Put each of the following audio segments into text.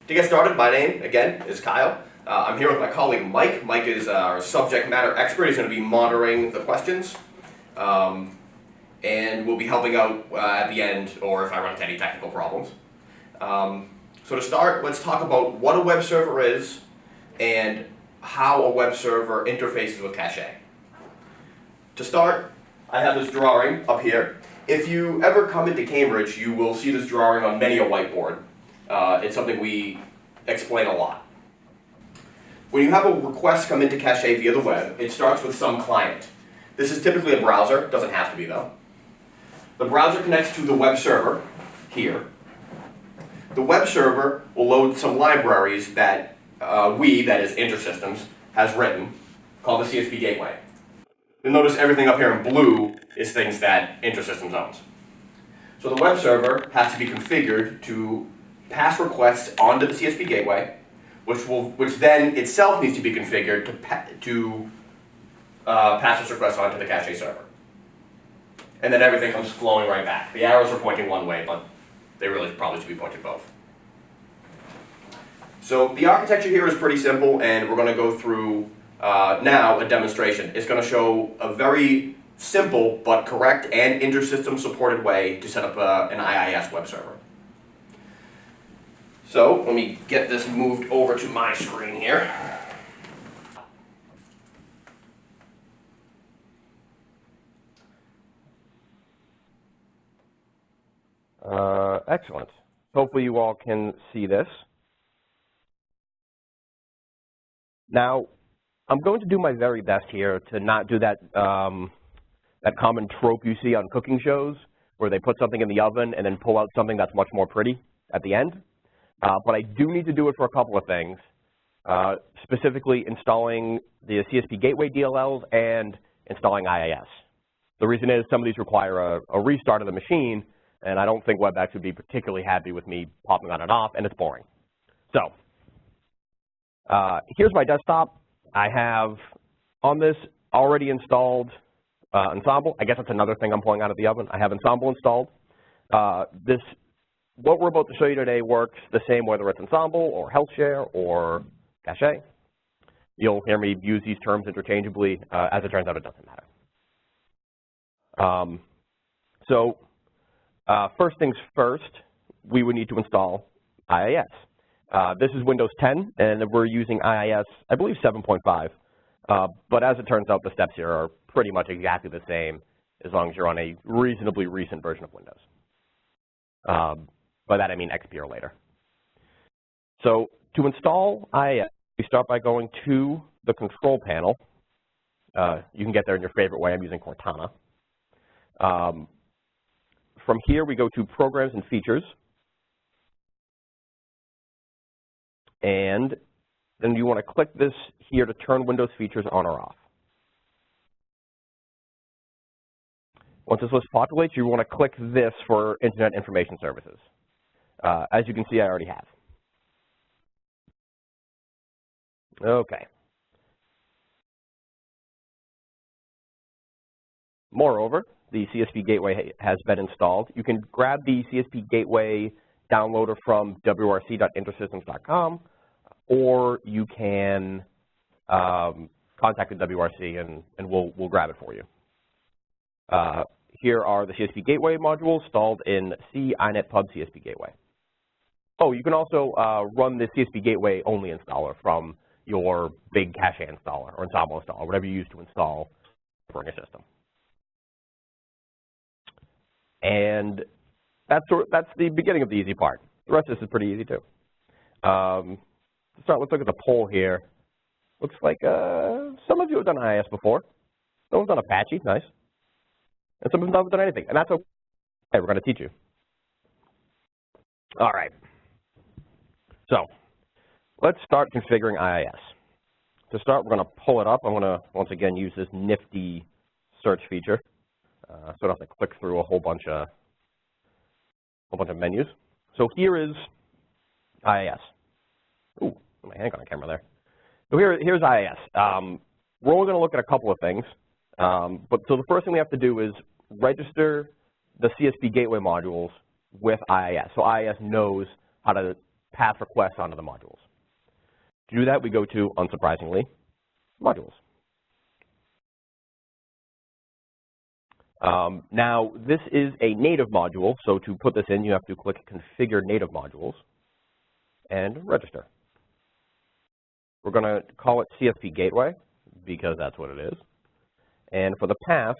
To get started, my name, again, is Kyle. I'm here with my colleague Mike. Mike is our subject matter expert. He's going to be monitoring the questions. And we'll be helping out at the end, or if I run into any technical problems. So to start, let's talk about what a web server is and how a web server interfaces with Caché. To start, I have this drawing up here. If you ever come into Cambridge, you will see this drawing on many a whiteboard. It's something we explain a lot. When you have a request come into Caché via the web, it starts with some client. This is typically a browser, doesn't have to be though. The browser connects to the web server here. The web server will load some libraries that that is InterSystems, has written, called the CSP Gateway. You'll notice everything up here in blue is things that InterSystems owns. So the web server has to be configured to pass requests onto the CSP Gateway, which then itself needs to be configured to pass this request onto the Caché server. And then everything comes flowing right back. The arrows are pointing one way, but they really probably should be pointing both. So the architecture here is pretty simple, and we're going to go through now a demonstration. It's going to show a very simple but correct and InterSystems supported way to set up an IIS web server. So let me get this moved over to my screen here. Excellent. Hopefully you all can see this. Now, I'm going to do my very best here to not do that, that common trope you see on cooking shows where they put something in the oven and then pull out something that's much more pretty at the end. But I do need to do it for a couple of things, specifically installing the CSP Gateway DLLs and installing IIS. The reason is some of these require a restart of the machine, and I don't think WebEx would be particularly happy with me popping on and off, and it's boring. So here's my desktop. I have on this already installed Ensemble. I guess that's another thing I'm pulling out of the oven. I have Ensemble installed. What we're about to show you today works the same whether it's Ensemble or HealthShare or Caché. You'll hear me use these terms interchangeably. As it turns out, it doesn't matter. First things first, we would need to install IIS. This is Windows 10, and we're using IIS, I believe 7.5. But as it turns out, the steps here are pretty much exactly the same as long as you're on a reasonably recent version of Windows. By that I mean XP or later. So to install IIS, we start by going to the control panel. You can get there in your favorite way. I'm using Cortana. From here, we go to Programs and Features. And then you want to click this here to turn Windows features on or off. Once this list populates, you want to click this for Internet Information Services. As you can see, I already have. Okay. Moreover, the CSP Gateway has been installed. You can grab the CSP Gateway downloader from wrc.intersystems.com, or you can contact the WRC and we'll grab it for you. Here are the CSP Gateway modules installed in C inet pub CSP Gateway. Oh, you can also run the CSP Gateway only installer from your big Caché installer or Ensemble installer, whatever you use to install for your system. And that's the beginning of the easy part. The rest of this is pretty easy too. Let's look at the poll here. Looks like some of you have done IIS before. Someone's done Apache, nice. And some of them haven't done anything, and that's okay. We're going to teach you. All right. So let's start configuring IIS. To start, we're going to pull it up. I'm going to once again use this nifty search feature, so I don't have to click through a whole bunch of menus. So here is IIS. Ooh, my hand on the camera there. So here's IIS. We're only going to look at a couple of things. So the first thing we have to do is register the CSP Gateway modules with IIS. So IIS knows how to pass requests onto the modules. To do that, we go to, unsurprisingly, modules. Now, this is a native module, so to put this in, you have to click Configure Native Modules and register. We're going to call it CSP Gateway, because that's what it is. And for the path,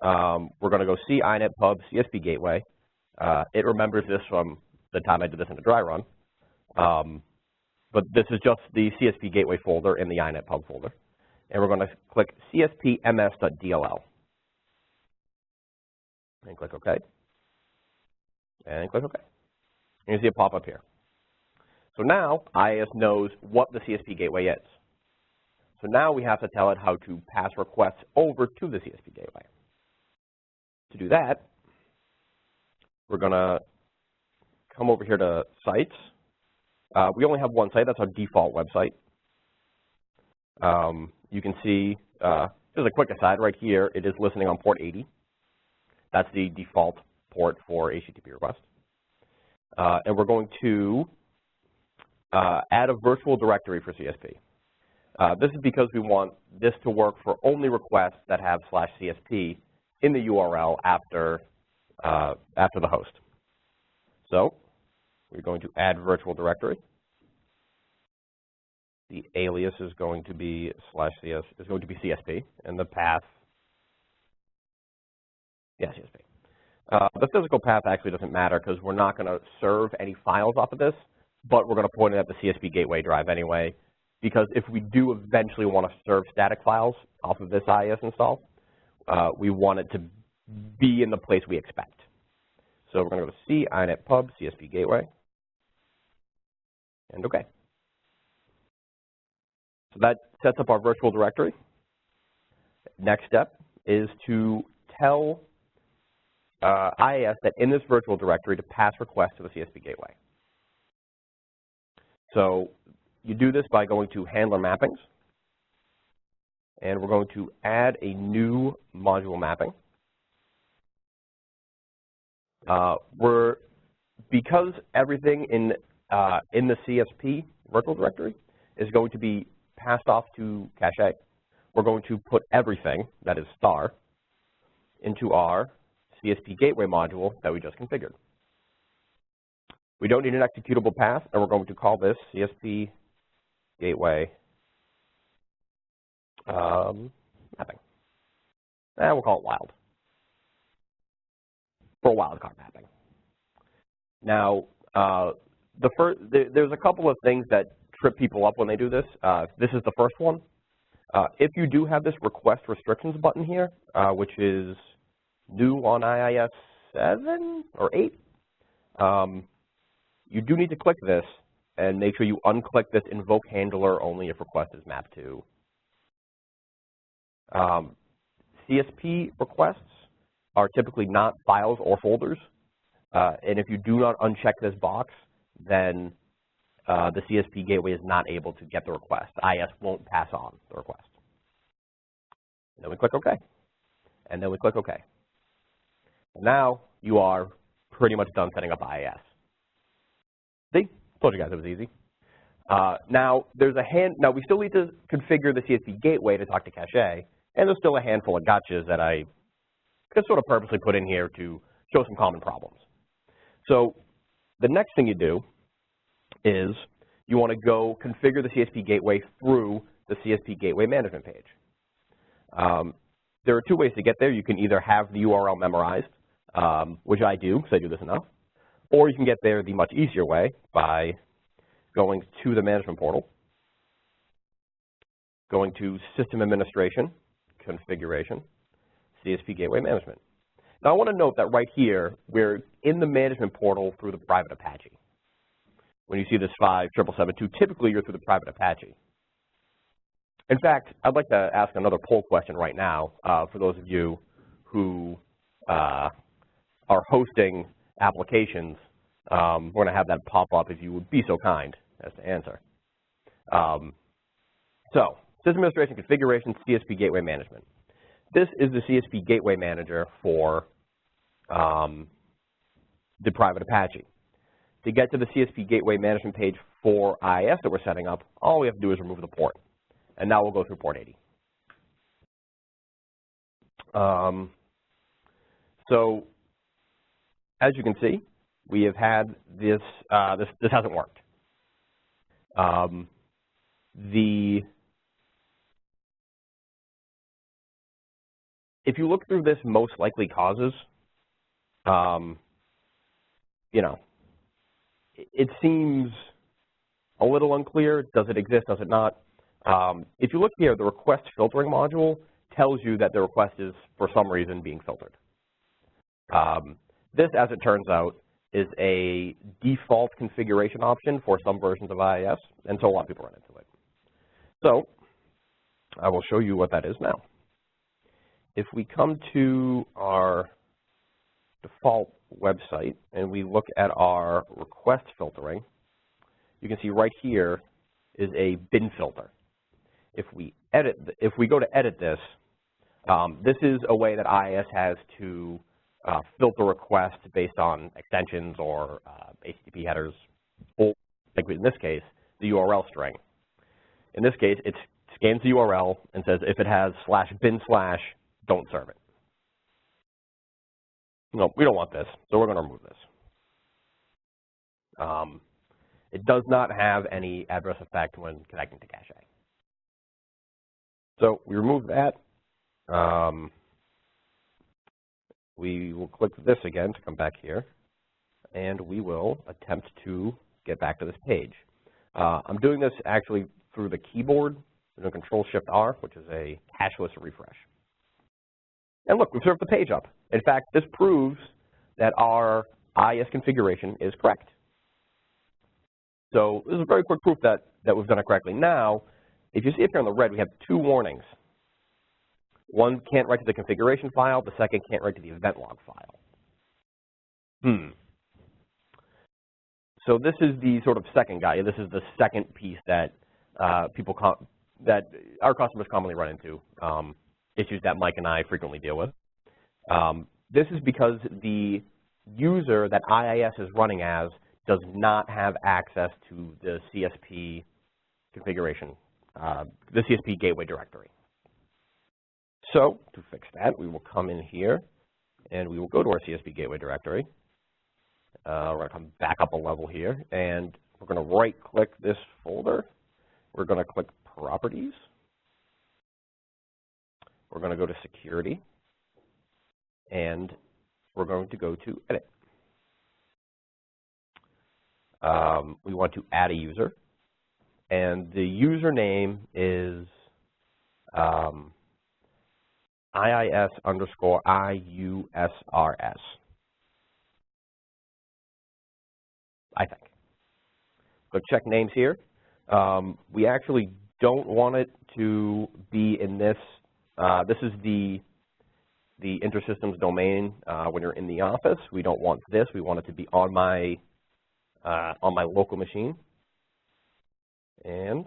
we're going to go inet pub CSP Gateway. It remembers this from the time I did this in a dry run. But this is just the CSP Gateway folder in the inet pub folder. And we're going to click cspms.dll. And click OK. And click OK. And you see it pop up here. So now IIS knows what the CSP Gateway is. So now we have to tell it how to pass requests over to the CSP Gateway. To do that, we're going to come over here to Sites. We only have one site. That's our default website. You can see, just a quick aside right here, it is listening on port 80. That's the default port for HTTP requests. And we're going to add a virtual directory for CSP. This is because we want this to work for only requests that have /CSP in the URL after the host. So we're going to add virtual directory. The alias is going to be CSP, and the path, CSP. The physical path actually doesn't matter because we're not going to serve any files off of this, but we're going to point it at the CSP Gateway drive anyway, because if we do eventually want to serve static files off of this IIS install, we want it to be in the place we expect. So we're going to go to inet pub CSP Gateway, and OK. So that sets up our virtual directory. Next step is to tell IIS that in this virtual directory to pass requests to the CSP Gateway. So you do this by going to Handler Mappings, and we're going to add a new module mapping. Because everything in the CSP virtual directory is going to be passed off to Caché, we're going to put everything, that is star, into our CSP Gateway module that we just configured. We don't need an executable path, and we're going to call this CSP Gateway mapping. And we'll call it wild, for wildcard mapping. Now, there's a couple of things that trip people up when they do this. This is the first one. If you do have this request restrictions button here, which is new on IIS 7 or 8, you do need to click this and make sure you unclick this invoke handler only if request is mapped to. CSP requests are typically not files or folders, and if you do not uncheck this box, then the CSP Gateway is not able to get the request. IIS won't pass on the request. And then we click OK, and then we click OK. Now you are pretty much done setting up IIS. See, told you guys it was easy. Now we still need to configure the CSP Gateway to talk to Caché, and there's still a handful of gotchas that I just sort of purposely put in here to show some common problems. So the next thing you do is you want to go configure the CSP Gateway through the CSP Gateway management page. There are two ways to get there. You can either have the URL memorized, which I do because I do this enough, or you can get there the much easier way by going to the management portal, going to System Administration, Configuration, CSP Gateway Management. Now I want to note that right here, we're in the management portal through the private Apache. When you see this 57772, typically you're through the private Apache. In fact, I'd like to ask another poll question right now for those of you who are hosting applications. We're going to have that pop up if you would be so kind as to answer. So, System Administration Configuration, CSP Gateway Management. This is the CSP Gateway Manager for the private Apache. to get to the CSP Gateway management page for IIS that we're setting up, all we have to do is remove the port. And now we'll go through port 80. So as you can see, we have had this, this hasn't worked. If you look through this most likely causes, you know, it seems a little unclear. Does it exist? Does it not? If you look here, the request filtering module tells you that the request is, for some reason, being filtered. This, as it turns out, is a default configuration option for some versions of IIS, and so a lot of people run into it. So I will show you what that is now. If we come to our default website and we look at our request filtering, you can see right here is a bin filter. If we go to edit this, this is a way that IIS has to filter requests based on extensions or HTTP headers, or like in this case, the URL string. In this case, it scans the URL and says if it has /bin/, don't serve it. No, we don't want this, so we're going to remove this. It does not have any adverse effect when connecting to Caché. So we remove that. We will click this again to come back here, and we will attempt to get back to this page. I'm doing this actually through the keyboard. I'm doing Control-Shift-R, which is a cache-less refresh. And look, we've served the page up. In fact, this proves that our IIS configuration is correct. So this is a very quick proof that we've done it correctly. Now, if you see up here in the red, we have two warnings. One can't write to the configuration file. The second can't write to the event log file. So this is the sort of second guy. This is the second piece that that our customers commonly run into, issues that Mike and I frequently deal with. This is because the user that IIS is running as does not have access to the CSP configuration, the CSP Gateway directory. So to fix that, we will come in here and we will go to our CSP Gateway directory. We're going to come back up a level here, and we're going to right-click this folder. We're going to click Properties. We're going to go to Security, and we're going to go to Edit. We want to add a user, and the username is IIS_IUSRS, I think. Click check names here. We actually don't want it to be in this. This is the InterSystems domain when you're in the office. We don't want this. We want it to be on my local machine. And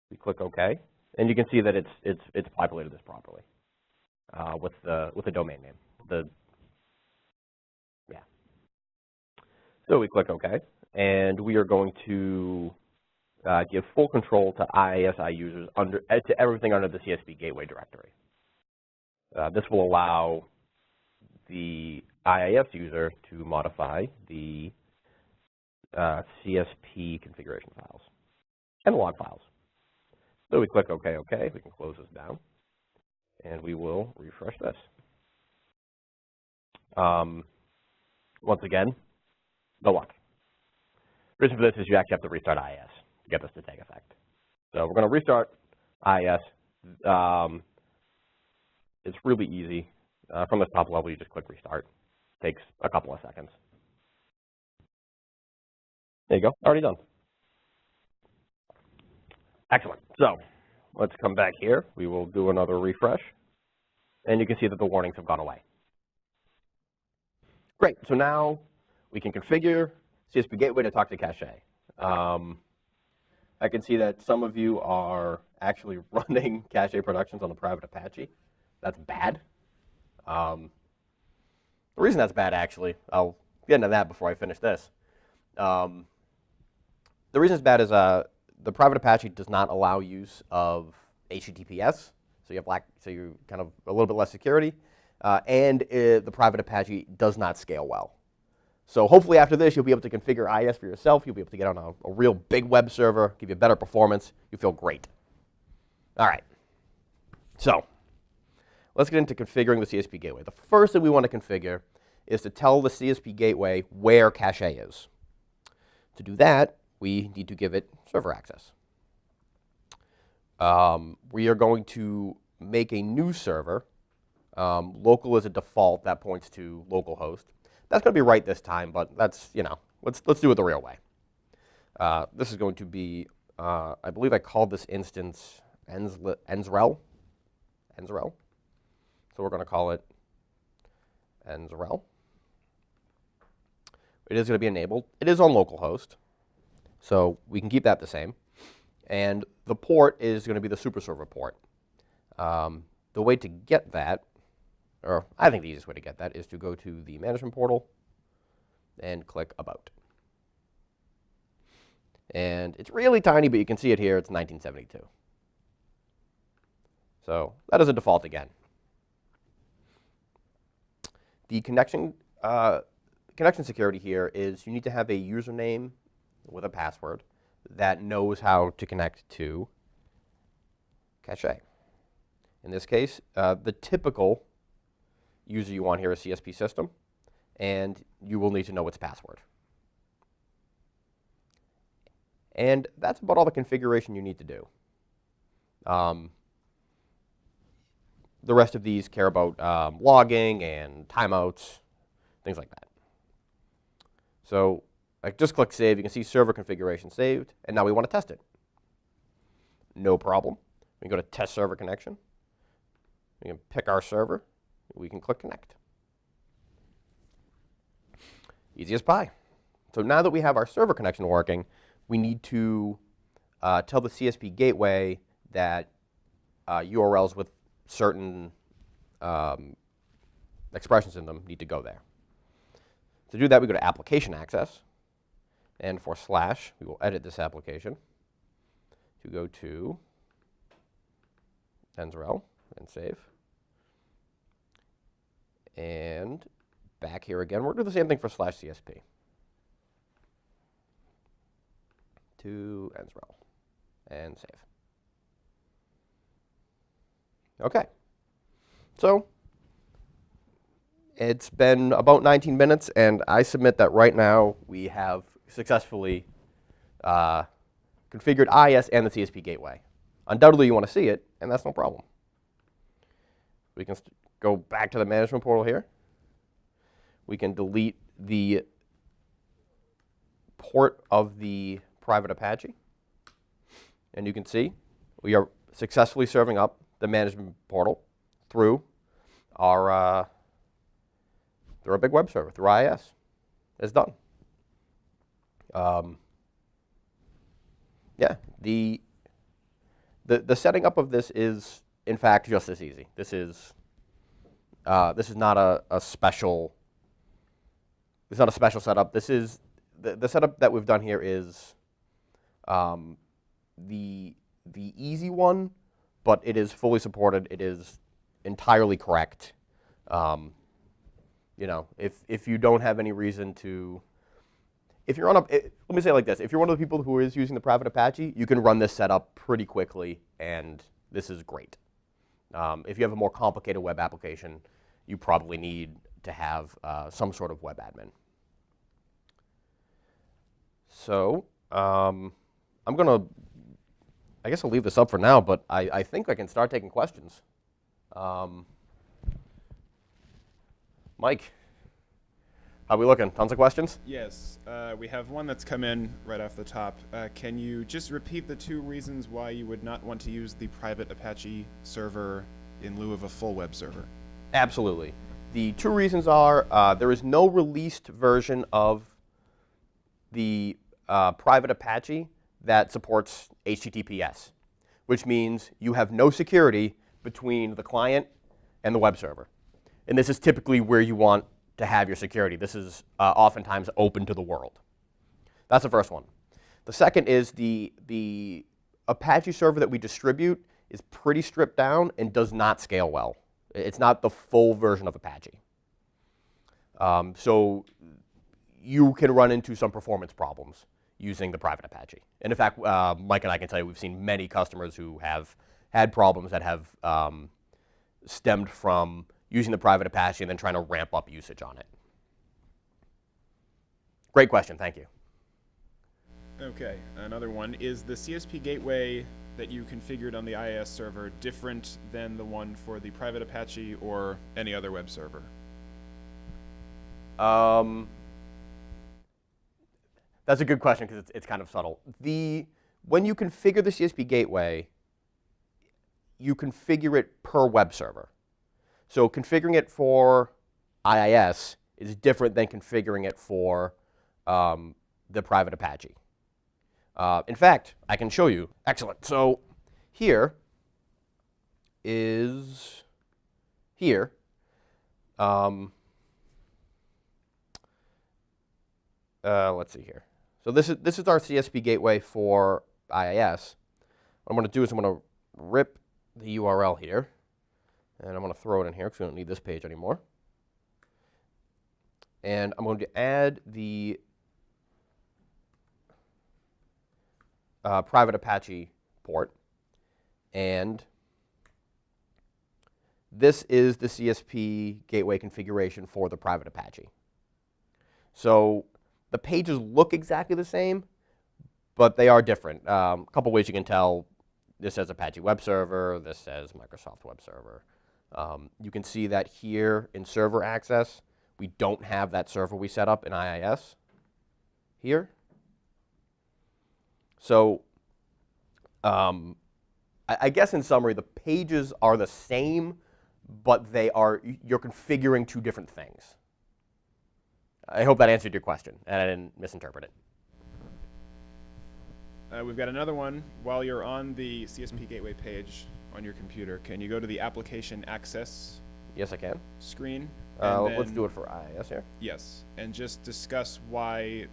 we click OK, and you can see that it's populated this properly with the domain name. So we click OK, and we are going to give full control to IISI users to everything under the CSP Gateway directory. This will allow the IIS user to modify the CSP configuration files and log files. So we click OK, OK. We can close this down, and we will refresh this. Once again, no luck. The reason for this is you actually have to restart IIS to get this to take effect. So we're going to restart IIS. It's really easy. From the top level, you just click Restart. It takes a couple of seconds. There you go, already done. Excellent. So let's come back here. We will do another refresh, and you can see that the warnings have gone away. Great. So now we can configure CSP Gateway to talk to Caché. I can see that some of you are actually running Caché productions on the private Apache. That's bad. The reason that's bad, actually, I'll get into that before I finish this. The reason it's bad is the private Apache does not allow use of HTTPS, so you kind of a little bit less security, and the private Apache does not scale well. So hopefully after this, you'll be able to configure IIS for yourself. You'll be able to get on a real big web server, give you better performance. You feel great. All right. So let's get into configuring the CSP Gateway. The first thing we want to configure is to tell the CSP Gateway where Caché is. To do that, we need to give it server access. We are going to make a new server. Local is a default that points to localhost. That's going to be right this time, but that's, let's do it the real way. This is going to be, I believe I called this instance Ensrel. So we're going to call it Ensrel. It is going to be enabled. It is on localhost, so we can keep that the same. And the port is going to be the super server port. The way to get that, or I think the easiest way to get that, is to go to the management portal and click About. And it's really tiny, but you can see it here. It's 1972. So that is a default again. The connection security here is you need to have a username with a password that knows how to connect to Caché. In this case, the typical user you want here is CSP system, and you will need to know its password. And that's about all the configuration you need to do. The rest of these care about logging and timeouts, things like that. So I just click Save. You can see server configuration saved, and now we want to test it. No problem. We can go to Test Server Connection. We can pick our server. We can click Connect. Easy as pie. So now that we have our server connection working, we need to tell the CSP Gateway that URLs with certain expressions in them need to go there. To do that, we go to Application Access, and for / we will edit this application to go to Ensrel and save. And back here again, we'll do the same thing for /CSP. To Ensrel and save. Okay. So it's been about 19 minutes, and I submit that right now we have successfully configured IIS and the CSP Gateway. Undoubtedly, you want to see it, and that's no problem. We can go back to the management portal here. We can delete the port of the private Apache. And you can see we are successfully serving up the management portal through our big web server, through IIS. It's done. Yeah, the setting up of this is, in fact, just as easy. This is not a special. It's not a special setup. This is the setup that we've done here is the easy one, but it is fully supported. It is entirely correct. If you don't have any reason to, if you're on let me say it like this: if you're one of the people who is using the private Apache, you can run this setup pretty quickly, and this is great. If you have a more complicated web application, you probably need to have some sort of web admin. So I'm gonna, I guess I'll leave this up for now, but I think I can start taking questions. Mike, how are we looking? Tons of questions? Yes, we have one that's come in right off the top. Can you just repeat the 2 reasons why you would not want to use the private Apache server in lieu of a full web server? Absolutely. The 2 reasons are there is no released version of the private Apache that supports HTTPS, which means you have no security between the client and the web server. And this is typically where you want to have your security. This is oftentimes open to the world. That's the first one. The second is the Apache server that we distribute is pretty stripped down and does not scale well. It's not the full version of Apache. So you can run into some performance problems using the private Apache. And in fact, Mike and I can tell you we've seen many customers who have had problems that have stemmed from using the private Apache and then trying to ramp up usage on it. Great question, thank you. Okay, another one. Is the CSP gateway that you configured on the IIS server different than the one for the private Apache or any other web server? That's a good question because it's kind of subtle. When you configure the CSP gateway, you configure it per web server. So configuring it for IIS is different than configuring it for the private Apache. In fact, I can show you. Excellent. So here is let's see here. So this is our CSP gateway for IIS. What I'm going to do is I'm going to rip the URL here, and I'm going to throw it in here because we don't need this page anymore. And I'm going to add the private Apache port, and this is the CSP gateway configuration for the private Apache. So the pages look exactly the same, but they are different. A couple ways you can tell. This says Apache Web Server, this says Microsoft Web Server. You can see that here in server access, we don't have that server we set up in IIS here. So I guess in summary, the pages are the same, but you're configuring two different things. I hope that answered your question, and I didn't misinterpret it. We've got another one. While you're on the CSP Gateway page on your computer, can you go to the Application Access Yes, I can. screen? Let's do it for IIS here. Yes, and just discuss why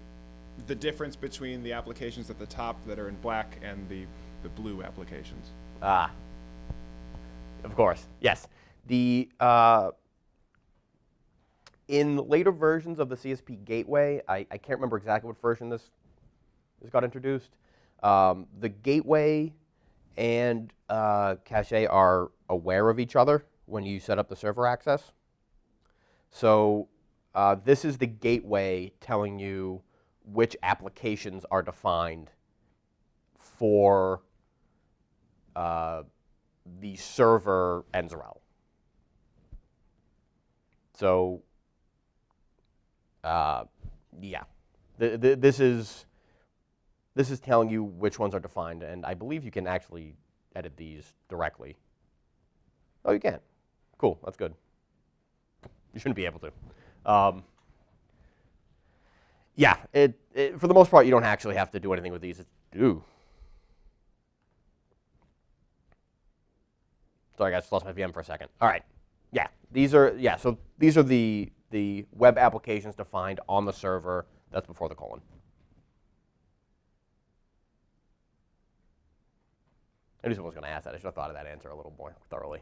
the difference between the applications at the top that are in black and the blue applications. Of course, yes. In later versions of the CSP Gateway, I can't remember exactly what version this got introduced. The Gateway and Caché are aware of each other when you set up the server access. So this is the Gateway telling you which applications are defined for the server NZRL. So yeah, this is telling you which ones are defined, and I believe you can actually edit these directly. Oh, you can. Cool, that's good. You shouldn't be able to. Yeah, for the most part, you don't actually have to do anything with these. Sorry, guys, lost my VM for a second. All right, yeah, so these are the web applications defined on the server. That's before the colon. I knew someone was going to ask that. I should have thought of that answer a little more thoroughly.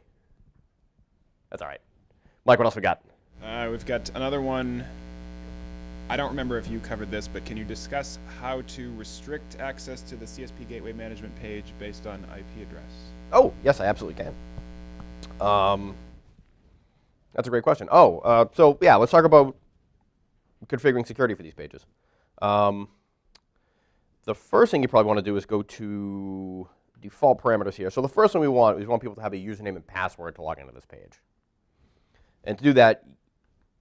That's all right. Mike, what else we got? We've got another one. I don't remember if you covered this, but can you discuss how to restrict access to the CSP Gateway Management page based on IP address? Oh, yes, I absolutely can. That's a great question. So yeah, let's talk about configuring security for these pages. The first thing you probably want to do is go to default parameters here. So the first thing we want people to have a username and password to log into this page. And to do that,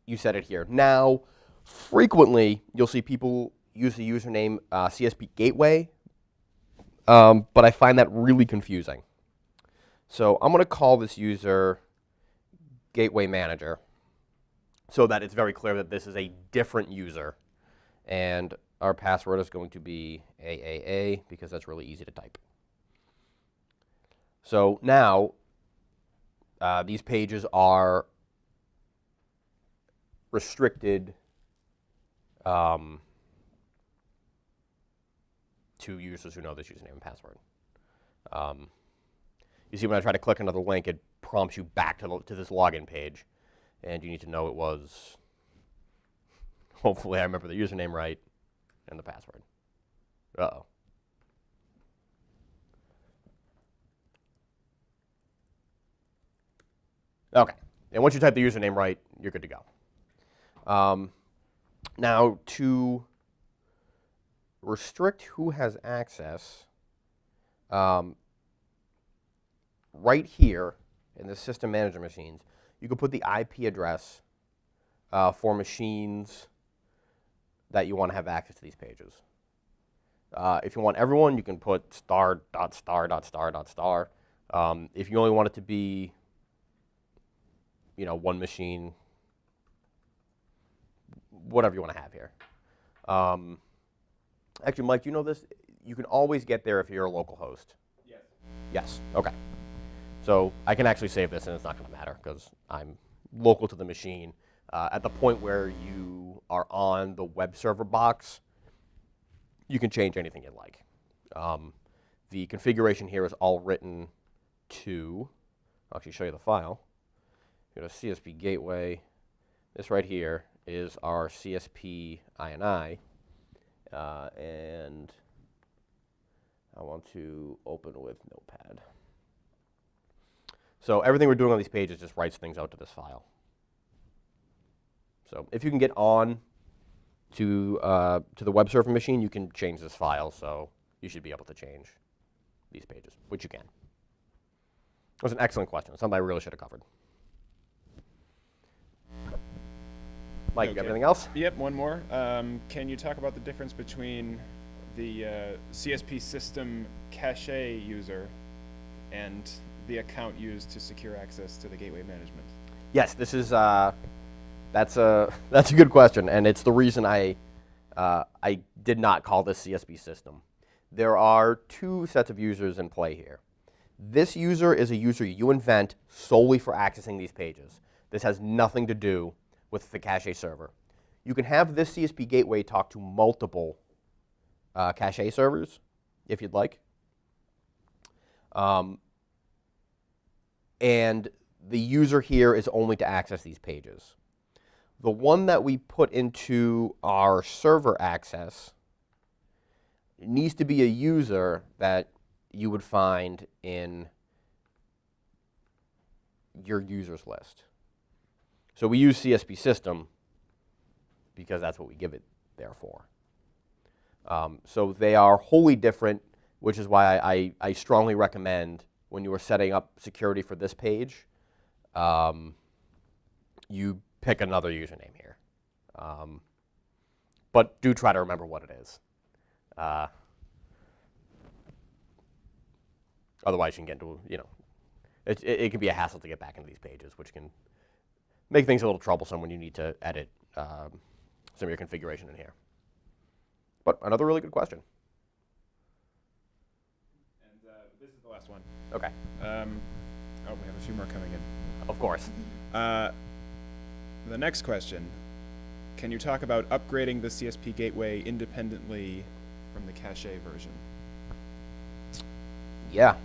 you set it here. Now, frequently, you'll see people use the username CSP Gateway, but I find that really confusing. So I'm going to call this user Gateway Manager so that it's very clear that this is a different user. And our password is going to be AAA because that's really easy to type. So now these pages are restricted to users who know this username and password. You see when I try to click another link, it prompts you back to this login page, and you need to know it was, hopefully I remember the username right, and the password. Uh-oh. Okay, and once you type the username right, you're good to go. Now, to restrict who has access, right here in the system manager machines, you can put the IP address for machines that you want to have access to these pages. If you want everyone, you can put star dot star dot star dot star. If you only want it to be, one machine, whatever you want to have here. Actually, Mike, do you know this? You can always get there if you're a local host. Yes. Yes, okay. So I can actually save this and it's not going to matter because I'm local to the machine. At the point where you are on the web server box, you can change anything you'd like. The configuration here is all written to, I'll actually show you the file. Go to CSP Gateway. This right here is our CSP INI. And I want to open with Notepad. So everything we're doing on these pages just writes things out to this file. So if you can get on to the web server machine, you can change this file. So you should be able to change these pages, which you can. It was an excellent question. Something I really should have covered. Mike, you got anything else? Yep, one more. Can you talk about the difference between the CSP system Caché user and the account used to secure access to the gateway management? Yes, this is that's a good question, and it's the reason I did not call this CSP system. There are two sets of users in play here. This user is a user you invent solely for accessing these pages. This has nothing to do with the Caché server. You can have this CSP gateway talk to multiple Caché servers, if you'd like. And the user here is only to access these pages. The one that we put into our server access needs to be a user that you would find in your users list. So we use CSP system because that's what we give it there for. So they are wholly different, which is why I strongly recommend when you are setting up security for this page, you pick another username here. But do try to remember what it is. Otherwise, you can get into, it can be a hassle to get back into these pages, which can make things a little troublesome when you need to edit some of your configuration in here. But another really good question. And this is the last one. Okay. We have a few more coming in. Of course. The next question, can you talk about upgrading the CSP gateway independently from the Caché version? Yeah.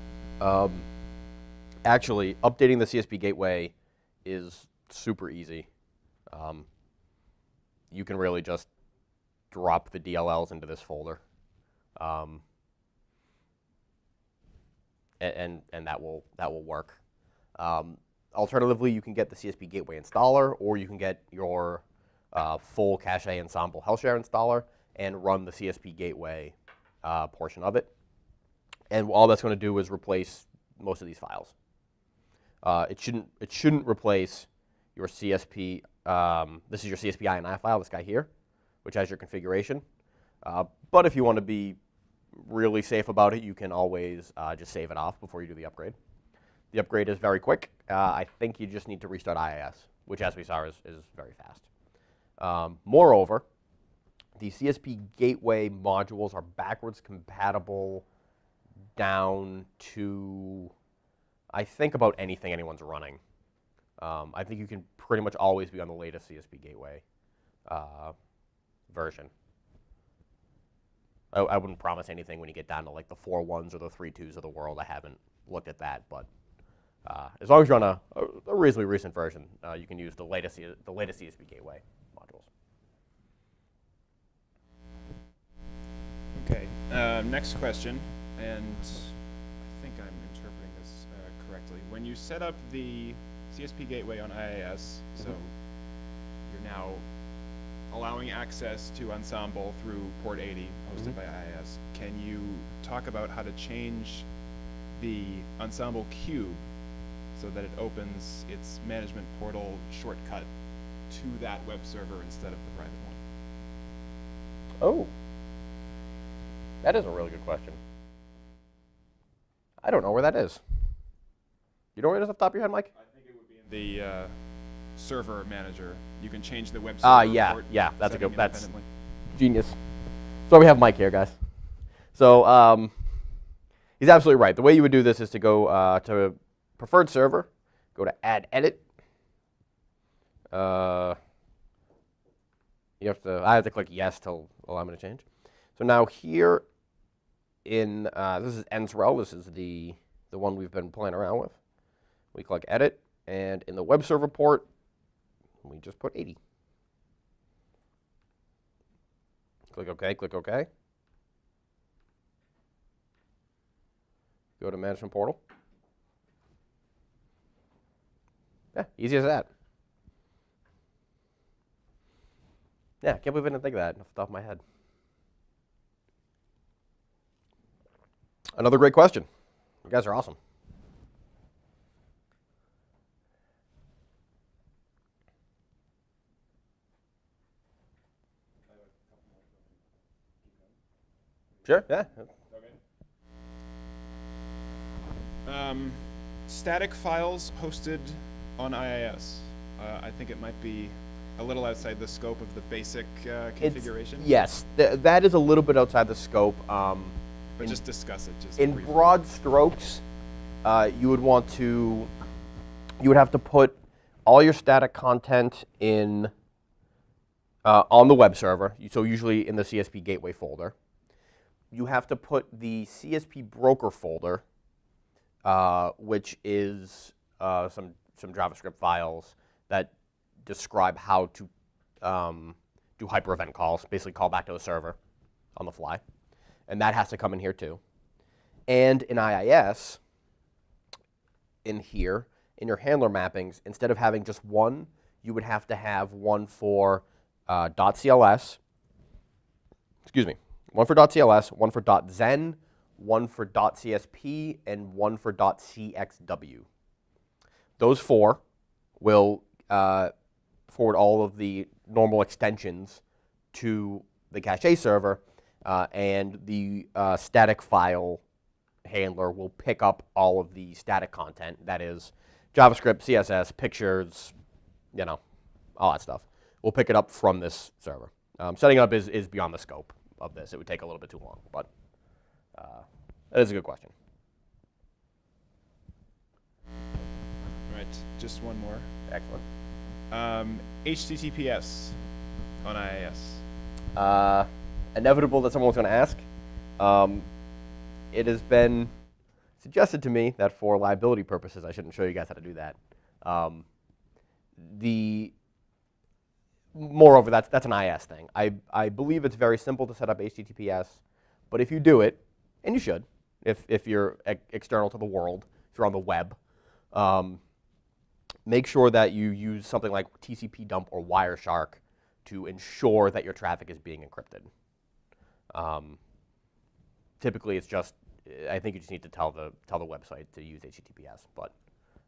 Actually, updating the CSP gateway is super easy. You can really just drop the DLLs into this folder. And that will work. Alternatively, you can get the CSP Gateway installer, or you can get your full Caché Ensemble HealthShare installer and run the CSP Gateway portion of it. And all that's going to do is replace most of these files. It shouldn't replace your CSP. This is your CSP INI file, this guy here, which has your configuration. But if you want to be really safe about it, you can always just save it off before you do the upgrade. The upgrade is very quick. I think you just need to restart IIS, which, as we saw, is very fast. Moreover, the CSP Gateway modules are backwards compatible down to, I think, about anything anyone's running. I think you can pretty much always be on the latest CSP Gateway version. I wouldn't promise anything when you get down to like the 4.1s or the 3.2s of the world. I haven't looked at that, but as long as you're on a reasonably recent version, you can use the latest CSP Gateway modules. Okay. Next question, and I think I'm interpreting this correctly. When you set up the CSP Gateway on IIS, so you're now allowing access to Ensemble through port 80, hosted by IIS. Can you talk about how to change the Ensemble cube so that it opens its management portal shortcut to that web server instead of the private one? Oh, that is a really good question. I don't know where that is. You know where it is off the top of your head, Mike? I think it would be in the server manager. You can change the web server port that's setting that's independently. genius. So we have Mike here, guys. So he's absolutely right. The way you would do this is to go to preferred server, go to add edit. I have to click yes to allow me to change. So now here in this is Ensemble. This is the one we've been playing around with. We click edit, and in the web server port, we just put 80. Click OK, click OK. Go to management portal. Yeah, easy as that. Yeah, can't believe I didn't think of that off the top of my head. Another great question. You guys are awesome. Sure, yeah. Okay. Static files hosted on IIS. I think it might be a little outside the scope of the basic configuration. Yes, that is a little bit outside the scope. But just discuss it. Just in briefly. broad strokes, you would have to put all your static content in on the web server. So usually in the CSP Gateway folder. You have to put the CSP broker folder, which is some JavaScript files that describe how to do hyper-event calls, basically call back to the server on the fly. And that has to come in here too. And in IIS, in here, in your handler mappings, instead of having just one, you would have to have one for .cls, excuse me, one for .cls, one for .zen, one for .csp, and one for .cxw. Those four will forward all of the normal extensions to the Caché server, and the static file handler will pick up all of the static content, that is JavaScript, CSS, pictures, all that stuff. We'll pick it up from this server. Setting up is beyond the scope of this. It would take a little bit too long, but that is a good question. All right, just one more. Excellent. HTTPS on IIS. Inevitable that someone's going to ask. It has been suggested to me that for liability purposes, I shouldn't show you guys how to do that. Moreover, that's an IIS thing. I believe it's very simple to set up HTTPS, but if you do it, and you should, if you're external to the world, if you're on the web, make sure that you use something like TCP dump or Wireshark to ensure that your traffic is being encrypted. Typically, it's just, I think you just need to tell the website to use HTTPS, but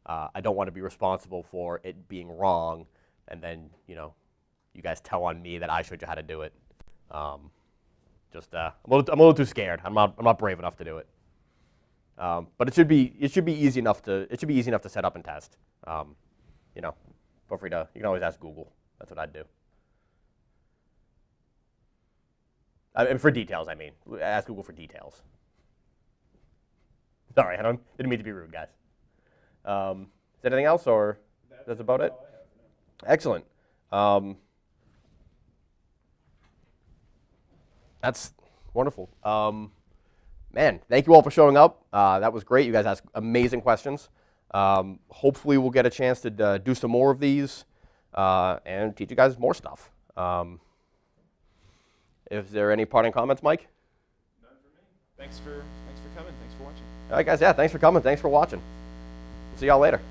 I don't want to be responsible for it being wrong, and then you guys tell on me that I showed you how to do it. I'm a little too scared. I'm not brave enough to do it. But it should be easy enough to set up and test. Feel free to, you can always ask Google. That's what I'd do. For details, I mean. Ask Google for details. Sorry, didn't mean to be rude, guys. Is there anything else, or that's about it? Excellent. That's wonderful. Man, thank you all for showing up. That was great. You guys asked amazing questions. Hopefully we'll get a chance to do some more of these and teach you guys more stuff. Is there any parting comments, Mike? None for me. Thanks for coming. Thanks for watching. All right, guys. Yeah, thanks for coming. Thanks for watching. See y'all later.